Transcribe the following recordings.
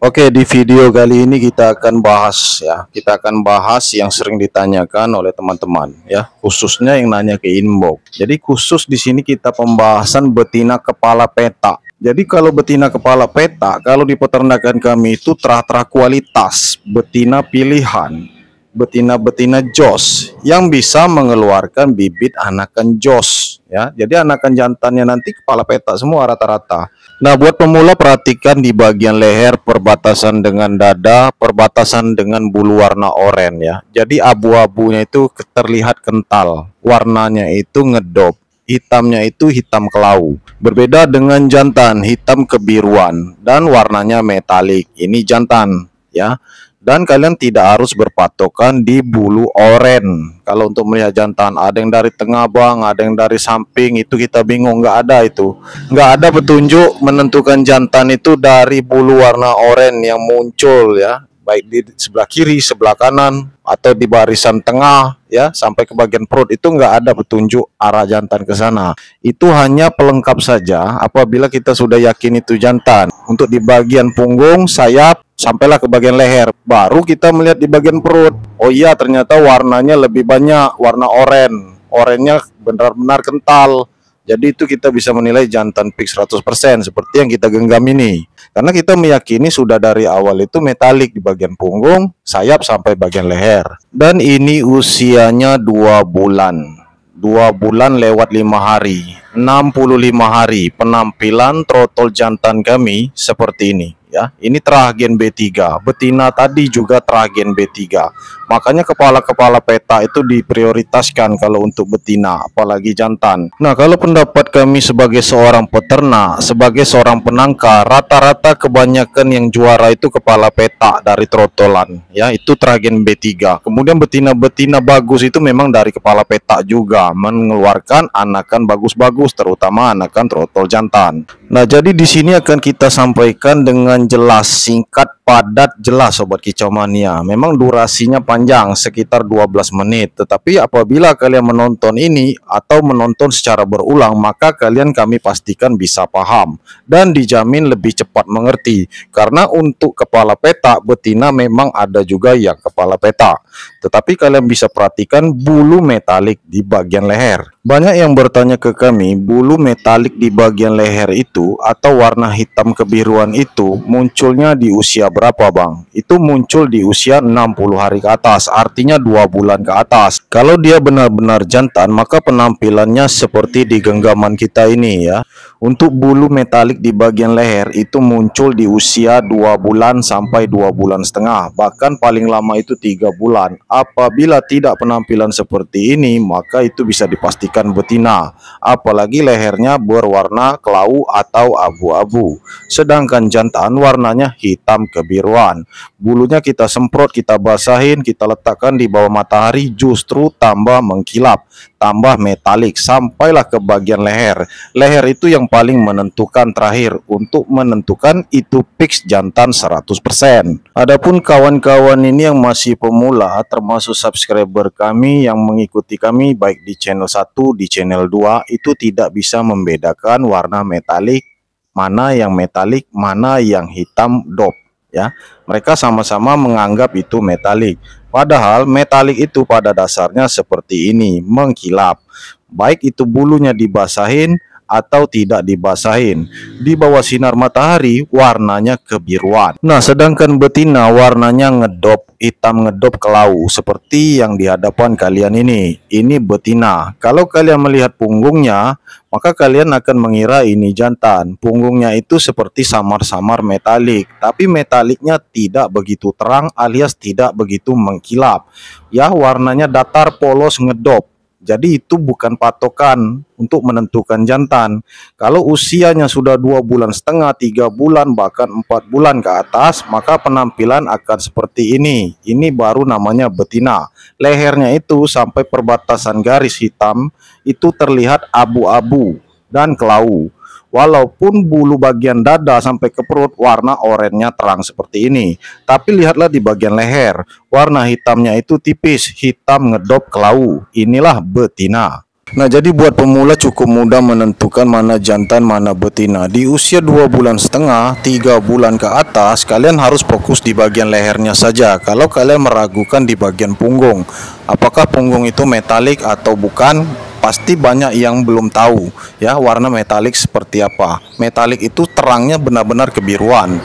Oke, di video kali ini kita akan bahas kita akan bahas yang sering ditanyakan oleh teman-teman ya, khususnya yang nanya ke inbox. Jadi khusus di sini kita pembahasan betina kepala petak. Jadi kalau betina kepala petak, kalau di peternakan kami itu terah-terah kualitas, betina pilihan, betina-betina jos yang bisa mengeluarkan bibit anakan jos ya. Jadi anakan jantannya nanti kepala petak semua rata-rata. Nah, buat pemula perhatikan di bagian leher perbatasan dengan dada, perbatasan dengan bulu warna oranye ya. Jadi abu-abunya itu terlihat kental, warnanya itu ngedop, hitamnya itu hitam kelau. Berbeda dengan jantan, hitam kebiruan dan warnanya metalik. Ini jantan ya. Dan kalian tidak harus berpatokan di bulu oren. Kalau untuk melihat jantan, ada yang dari tengah bang, ada yang dari samping, itu kita bingung, nggak ada itu. Nggak ada petunjuk menentukan jantan itu dari bulu warna oren yang muncul ya, baik di sebelah kiri, sebelah kanan, atau di barisan tengah ya, sampai ke bagian perut, itu nggak ada petunjuk arah jantan ke sana. Itu hanya pelengkap saja apabila kita sudah yakin itu jantan. Untuk di bagian punggung, sayap, sampailah ke bagian leher, baru kita melihat di bagian perut. Oh iya, ternyata warnanya lebih banyak, warna oranye. Orennya benar-benar kental. Jadi itu kita bisa menilai jantan fix 100% seperti yang kita genggam ini. Karena kita meyakini sudah dari awal itu metalik di bagian punggung, sayap sampai bagian leher. Dan ini usianya 2 bulan. 2 bulan lewat 5 hari. 65 hari penampilan trotol jantan kami seperti ini ya. Ini teragen B3, betina tadi juga teragen B3. Makanya kepala-kepala peta itu diprioritaskan kalau untuk betina, apalagi jantan. Nah, kalau pendapat kami sebagai seorang peternak, sebagai seorang penangkar, rata-rata kebanyakan yang juara itu kepala peta dari trotolan ya, itu teragen B3. Kemudian betina-betina bagus itu memang dari kepala peta juga, mengeluarkan anakan bagus-bagus, terutama anakan trotol jantan. Nah, jadi di sini akan kita sampaikan dengan jelas, singkat, padat, jelas sobat kicau mania. Memang durasinya panjang sekitar 12 menit, tetapi apabila kalian menonton ini atau menonton secara berulang, maka kami pastikan bisa paham dan dijamin lebih cepat mengerti. Karena untuk kepala petak betina memang ada juga yang kepala petak, tetapi kalian bisa perhatikan bulu metalik di bagian leher. Banyak yang bertanya ke kami, bulu metalik di bagian leher itu atau warna hitam kebiruan itu munculnya di usia berapa bang? Itu muncul di usia 60 hari ke atas, artinya 2 bulan ke atas. Kalau dia benar-benar jantan, maka penampilannya seperti di genggaman kita ini ya. Untuk bulu metalik di bagian leher itu muncul di usia 2 bulan sampai 2 bulan setengah, bahkan paling lama itu 3 bulan. Apabila tidak penampilan seperti ini, maka itu bisa dipastikan betina, apalagi lehernya berwarna kelau atau abu-abu. Sedangkan jantan warnanya hitam kebiruan. Bulunya kita semprot, kita basahin, kita letakkan di bawah matahari, justru tambah mengkilap, tambah metalik, sampailah ke bagian leher. Leher itu yang paling menentukan terakhir untuk menentukan itu fix jantan 100%. Adapun kawan-kawan ini yang masih pemula, termasuk subscriber kami yang mengikuti kami baik di channel 1, di channel 2, itu tidak bisa membedakan warna metalik, mana yang metalik, mana yang hitam dop ya. Mereka sama-sama menganggap itu metalik. Padahal metalik itu pada dasarnya seperti ini, mengkilap. Baik itu bulunya dibasahin atau tidak dibasahin, di bawah sinar matahari warnanya kebiruan. Nah, sedangkan betina warnanya ngedop, hitam ngedop kelau seperti yang di hadapan kalian ini betina. Kalau kalian melihat punggungnya, maka kalian akan mengira ini jantan. Punggungnya itu seperti samar-samar metalik, tapi metaliknya tidak begitu terang alias tidak begitu mengkilap ya, warnanya datar, polos, ngedop. Jadi itu bukan patokan untuk menentukan jantan. Kalau usianya sudah 2 bulan setengah, 3 bulan, bahkan 4 bulan ke atas, maka penampilan akan seperti ini. Ini baru namanya betina. Lehernya itu sampai perbatasan garis hitam, itu terlihat abu-abu dan kelau. Walaupun bulu bagian dada sampai ke perut warna oranye terang seperti ini, tapi lihatlah di bagian leher, warna hitamnya itu tipis, hitam ngedop kelau. Inilah betina. Nah, jadi buat pemula cukup mudah menentukan mana jantan, mana betina. Di usia 2,5 bulan, 3 bulan ke atas, kalian harus fokus di bagian lehernya saja. Kalau kalian meragukan di bagian punggung, apakah punggung itu metalik atau bukan, pasti banyak yang belum tahu ya warna metalik seperti apa. Metalik itu terangnya benar-benar kebiruan.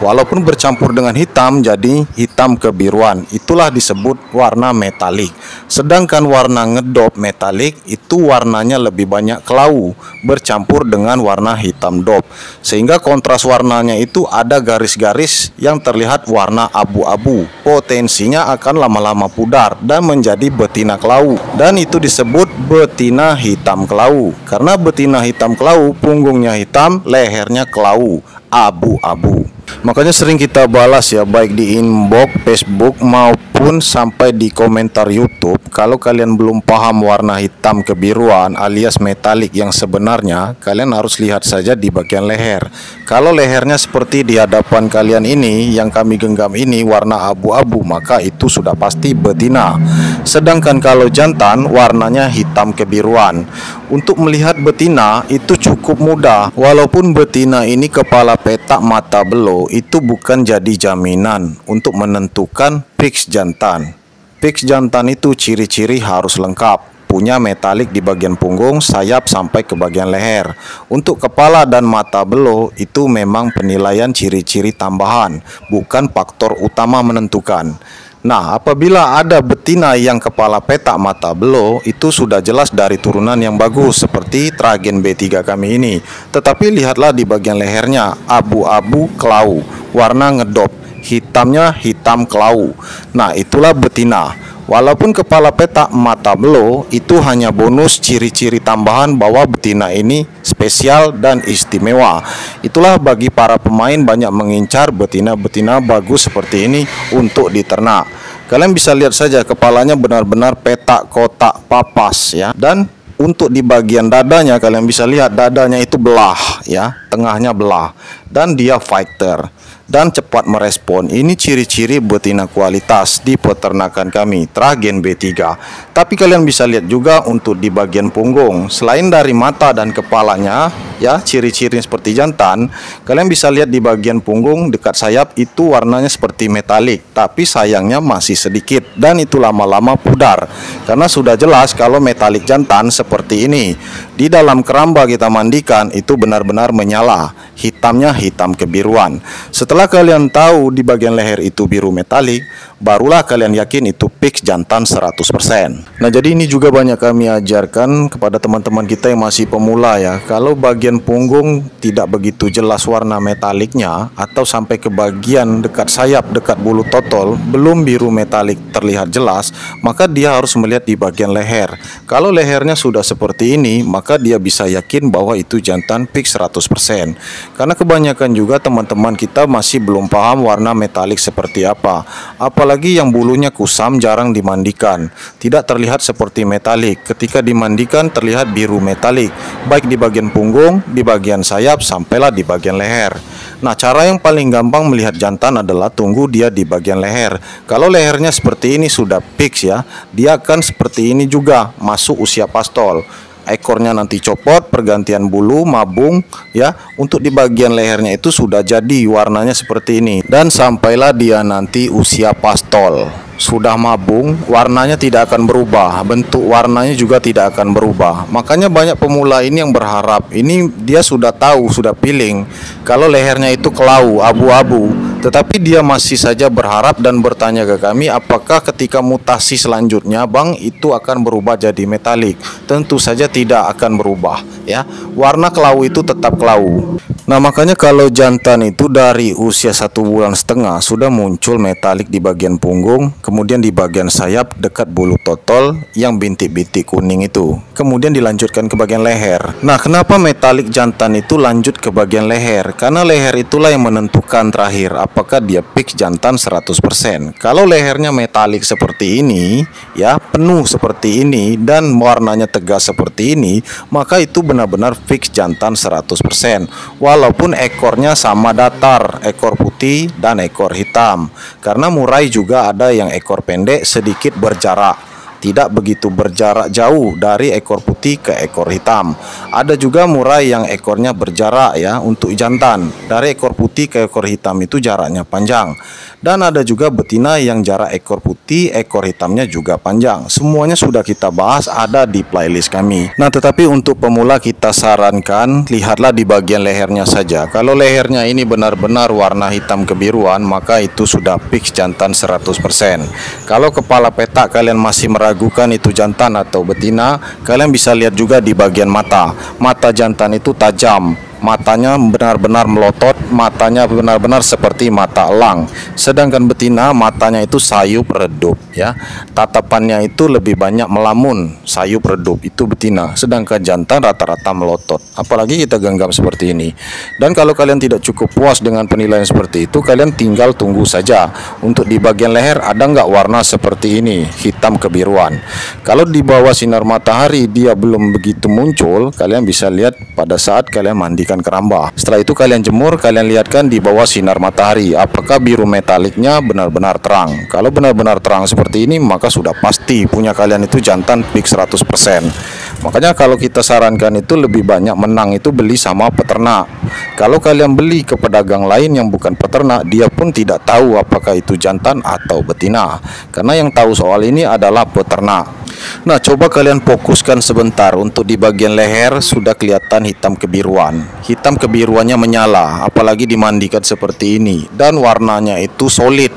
Walaupun bercampur dengan hitam jadi hitam kebiruan. Itulah disebut warna metalik. Sedangkan warna ngedop metalik itu warnanya lebih banyak kelau bercampur dengan warna hitam dop. Sehingga kontras warnanya itu ada garis-garis yang terlihat warna abu-abu. Potensinya akan lama-lama pudar dan menjadi betina kelau. Dan itu disebut betina hitam kelau. Karena betina hitam kelau punggungnya hitam, lehernya kelau abu-abu. Makanya sering kita balas ya, baik di inbox Facebook maupun sampai di komentar YouTube. Kalau kalian belum paham warna hitam kebiruan alias metalik yang sebenarnya, kalian harus lihat saja di bagian leher. Kalau lehernya seperti di hadapan kalian ini, yang kami genggam ini warna abu-abu, maka itu sudah pasti betina. Sedangkan kalau jantan warnanya hitam kebiruan. Untuk melihat betina itu cukup mudah. Walaupun betina ini kepala petak mata belo, itu bukan jadi jaminan untuk menentukan fix jantan. Fix jantan itu ciri-ciri harus lengkap, punya metalik di bagian punggung, sayap sampai ke bagian leher. Untuk kepala dan mata belo itu memang penilaian ciri-ciri tambahan, bukan faktor utama menentukan. Nah, apabila ada betina yang kepala petak mata belo, itu sudah jelas dari turunan yang bagus seperti Tragen B3 kami ini. Tetapi lihatlah di bagian lehernya, abu-abu kelau, warna ngedop, hitamnya hitam kelau. Nah, itulah betina. Walaupun kepala petak mata belo itu hanya bonus ciri-ciri tambahan bahwa betina ini spesial dan istimewa. Itulah bagi para pemain banyak mengincar betina-betina bagus seperti ini untuk diternak. Kalian bisa lihat saja kepalanya benar-benar petak kotak papas ya. Dan untuk di bagian dadanya kalian bisa lihat dadanya itu belah ya, tengahnya belah, dan dia fighter dan cepat merespon. Ini ciri-ciri betina kualitas di peternakan kami, Tragen B3. Tapi kalian bisa lihat juga untuk di bagian punggung, selain dari mata dan kepalanya ya, ciri-ciri seperti jantan, kalian bisa lihat di bagian punggung dekat sayap itu warnanya seperti metalik, tapi sayangnya masih sedikit dan itu lama-lama pudar. Karena sudah jelas kalau metalik jantan seperti ini. Di dalam keramba kita mandikan itu benar-benar menyala, hitamnya hitam kebiruan. Setelah kalian tahu di bagian leher itu biru metalik, barulah kalian yakin itu fix jantan 100%. Nah, jadi ini juga banyak kami ajarkan kepada teman-teman kita yang masih pemula ya. Kalau bagian punggung tidak begitu jelas warna metaliknya, atau sampai ke bagian dekat sayap, dekat bulu totol belum biru metalik terlihat jelas, maka dia harus melihat di bagian leher. Kalau lehernya sudah seperti ini, maka dia bisa yakin bahwa itu jantan fix 100%. Karena kebanyakan juga teman-teman kita masih belum paham warna metalik seperti apa. Apalagi yang bulunya kusam jarang dimandikan, tidak terlihat seperti metalik. Ketika dimandikan terlihat biru metalik, baik di bagian punggung, di bagian sayap, sampailah di bagian leher. Nah, cara yang paling gampang melihat jantan adalah tunggu dia di bagian leher. Kalau lehernya seperti ini sudah fix ya, dia akan seperti ini juga masuk usia pastol. Ekornya nanti copot, pergantian bulu, mabung ya. Untuk di bagian lehernya itu sudah jadi warnanya seperti ini. Dan sampailah dia nanti usia pastol, sudah mabung, warnanya tidak akan berubah, bentuk warnanya juga tidak akan berubah. Makanya banyak pemula ini yang berharap, ini dia sudah tahu, sudah feeling kalau lehernya itu kelau, abu-abu, tetapi dia masih saja berharap dan bertanya ke kami, apakah ketika mutasi selanjutnya Bang itu akan berubah jadi metalik? Tentu saja tidak akan berubah ya, warna kelau itu tetap kelau. Nah, makanya kalau jantan itu dari usia 1,5 bulan sudah muncul metalik di bagian punggung, kemudian di bagian sayap dekat bulu totol yang bintik-bintik kuning itu, kemudian dilanjutkan ke bagian leher. Nah, kenapa metalik jantan itu lanjut ke bagian leher? Karena leher itulah yang menentukan terakhir apakah dia fix jantan 100%. Kalau lehernya metalik seperti ini ya, penuh seperti ini dan warnanya tegas seperti ini, maka itu benar-benar fix jantan 100%. Walaupun ekornya sama datar, ekor putih dan ekor hitam. Karena murai juga ada yang ekor pendek sedikit berjarak. tidak begitu berjarak jauh dari ekor putih ke ekor hitam. Ada juga murai yang ekornya berjarak ya untuk jantan. Dari ekor putih ke ekor hitam itu jaraknya panjang. Dan ada juga betina yang jarak ekor putih, ekor hitamnya juga panjang. Semuanya sudah kita bahas, ada di playlist kami. Nah, tetapi untuk pemula kita sarankan lihatlah di bagian lehernya saja. Kalau lehernya ini benar-benar warna hitam kebiruan, maka itu sudah fix jantan 100%. Kalau kepala petak kalian masih meragukan itu jantan atau betina, kalian bisa lihat juga di bagian mata. Mata jantan itu tajam, matanya benar-benar melotot, matanya benar-benar seperti mata elang. Sedangkan betina matanya itu sayup redup ya. Tatapannya itu lebih banyak melamun, sayup redup, itu betina. Sedangkan jantan rata-rata melotot. Apalagi kita genggam seperti ini. Dan kalau kalian tidak cukup puas dengan penilaian seperti itu, kalian tinggal tunggu saja. Untuk di bagian leher ada nggak warna seperti ini, hitam kebiruan. Kalau di bawah sinar matahari dia belum begitu muncul, kalian bisa lihat pada saat kalian mandi ikan keramba. Setelah itu kalian jemur, kalian lihatkan di bawah sinar matahari apakah biru metaliknya benar-benar terang. Kalau benar-benar terang seperti ini, maka sudah pasti punya kalian itu jantan fix 100%. Makanya kalau kita sarankan itu lebih banyak menang itu beli sama peternak. Kalau kalian beli ke pedagang lain yang bukan peternak, dia pun tidak tahu apakah itu jantan atau betina. Karena yang tahu soal ini adalah peternak. Nah, coba kalian fokuskan sebentar. Untuk di bagian leher sudah kelihatan hitam kebiruan. Hitam kebiruannya menyala, apalagi dimandikan seperti ini. Dan warnanya itu solid,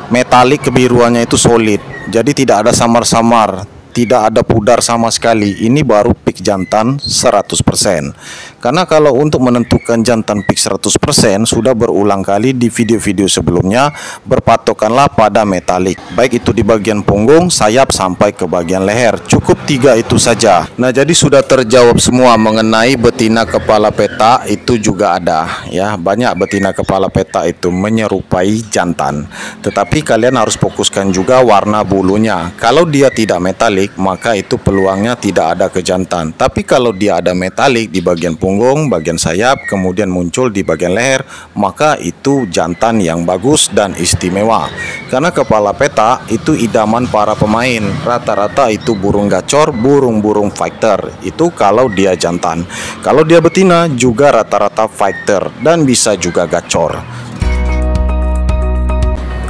metalik kebiruannya itu solid. Jadi tidak ada samar-samar, tidak ada pudar sama sekali. Ini baru pik jantan 100%. Karena kalau untuk menentukan jantan pik 100%, sudah berulang kali di video-video sebelumnya, berpatokanlah pada metalik, baik itu di bagian punggung, sayap sampai ke bagian leher. Cukup 3 itu saja. Nah, jadi sudah terjawab semua mengenai betina kepala petak. Itu juga ada ya, banyak betina kepala petak itu menyerupai jantan. Tetapi kalian harus fokuskan juga warna bulunya. Kalau dia tidak metalik, maka itu peluangnya tidak ada ke jantan. Tapi kalau dia ada metalik di bagian punggung, bagian sayap, kemudian muncul di bagian leher, maka itu jantan yang bagus dan istimewa. Karena kepala petak itu idaman para pemain. Rata-rata itu burung gacor, burung-burung fighter. Itu kalau dia jantan. Kalau dia betina juga rata-rata fighter dan bisa juga gacor.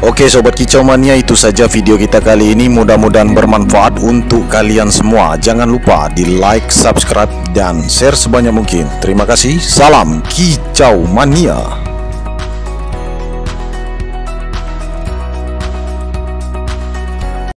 Oke Sobat Kicau Mania, itu saja video kita kali ini. Mudah-mudahan bermanfaat untuk kalian semua. Jangan lupa di like, subscribe, dan share sebanyak mungkin. Terima kasih. Salam Kicau Mania.